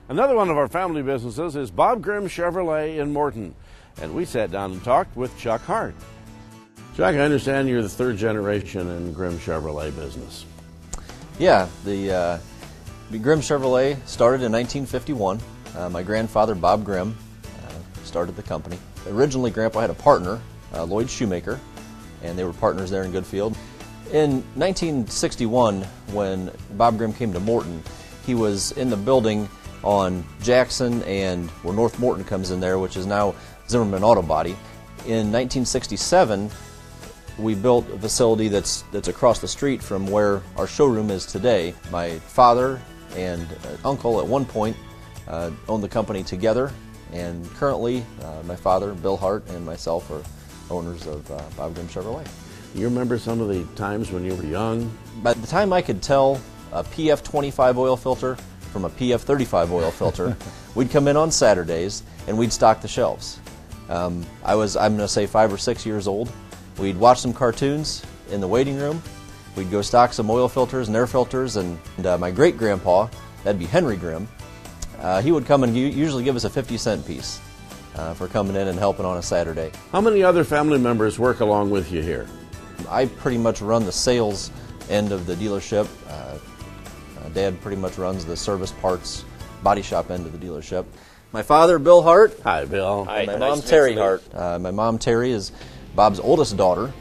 Another one of our family businesses is Bob Grimm Chevrolet in Morton, and we sat down and talked with Chuck Hart. Chuck, I understand you're the third generation in Grimm Chevrolet business. Yeah, the Grimm Chevrolet started in 1951. My grandfather, Bob Grimm, started the company. Originally, Grandpa had a partner, Lloyd Shoemaker, and they were partners there in Goodfield. In 1961, when Bob Grimm came to Morton, he was in the building on Jackson and where North Morton comes in there, which is now Zimmerman Auto Body. In 1967, we built a facility that's across the street from where our showroom is today. My father and uncle at one point owned the company together, and currently my father, Bill Hart, and myself are owners of Bob Grimm Chevrolet. You remember some of the times when you were young? By the time I could tell a PF25 oil filter from a PF35 oil filter, we'd come in on Saturdays and we'd stock the shelves. I'm going to say 5 or 6 years old. We'd watch some cartoons in the waiting room. We'd go stock some oil filters and air filters, and my great-grandpa, that'd be Henry Grimm, he would come and usually give us a 50-cent piece for coming in and helping on a Saturday. How many other family members work along with you here? I pretty much run the sales end of the dealership. Dad pretty much runs the service parts body shop end of the dealership. My father, Bill Hart. Hi, Bill. Hi. My mom, Terry Hart. My mom, Terry, is Bob's oldest daughter,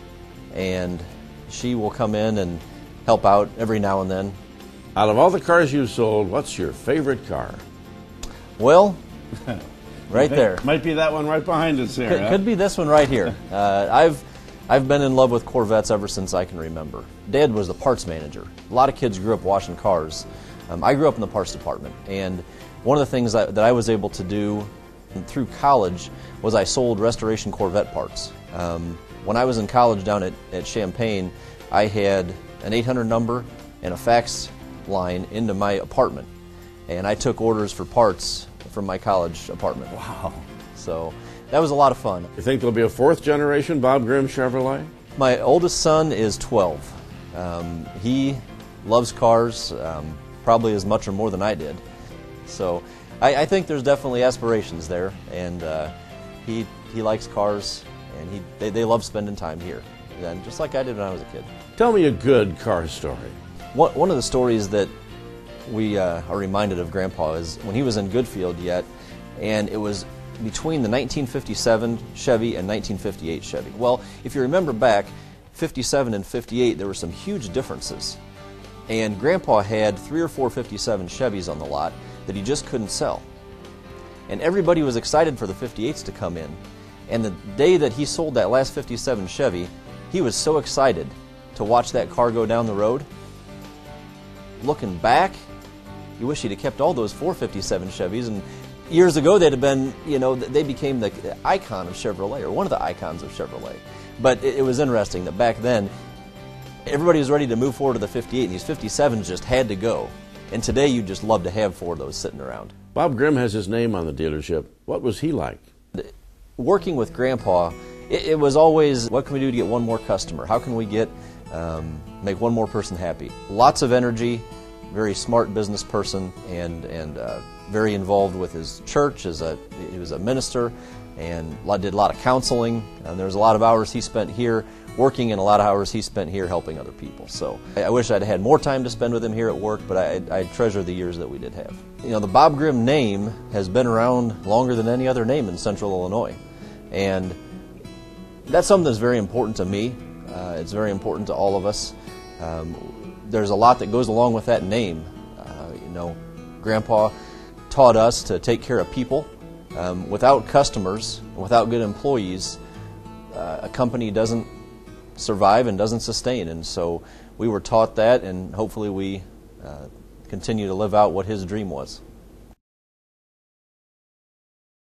and she will come in and help out every now and then. Out of all the cars you've sold, what's your favorite car? Well, right there. Might be that one right behind us here. Could be this one right here. I've been in love with Corvettes ever since I can remember. Dad was the parts manager. A lot of kids grew up washing cars. I grew up in the parts department, and one of the things that I was able to do through college was I sold restoration Corvette parts. When I was in college down at Champaign, I had an 800 number and a fax line into my apartment, and I took orders for parts from my college apartment. Wow. So that was a lot of fun. You think there'll be a fourth generation Bob Grimm Chevrolet? My oldest son is 12. He loves cars probably as much or more than I did. So I think there's definitely aspirations there, and he likes cars, and they love spending time here, and just like I did when I was a kid. Tell me a good car story. One of the stories that we are reminded of Grandpa is when he was in Goodfield yet, and it was between the 1957 Chevy and 1958 Chevy. Well, if you remember back, 57 and 58, there were some huge differences. And Grandpa had 3 or 4 57 Chevys on the lot that he just couldn't sell. And everybody was excited for the 58s to come in. And the day that he sold that last 57 Chevy, he was so excited to watch that car go down the road. Looking back, you wish he'd have kept all those 457 Chevys, and years ago they'd have been, they became the icon of Chevrolet, or one of the icons of Chevrolet. But it was interesting that back then, everybody was ready to move forward to the 58, and these 57s just had to go. And today you'd just love to have 4 of those sitting around. Bob Grimm has his name on the dealership. What was he like? Working with Grandpa, it was always, what can we do to get one more customer? How can we make one more person happy? Lots of energy, very smart business person, and very involved with his church. He was a minister and did a lot of counseling. There was a lot of hours he spent here working and a lot of hours he spent here helping other people. So I wish I'd had more time to spend with him here at work, but I treasure the years that we did have. The Bob Grimm name has been around longer than any other name in Central Illinois, and that's something that's very important to me. It's very important to all of us. There's a lot that goes along with that name. Grandpa taught us to take care of people. Without customers, without good employees, a company doesn't survive and doesn't sustain. And so we were taught that, and hopefully we continue to live out what his dream was.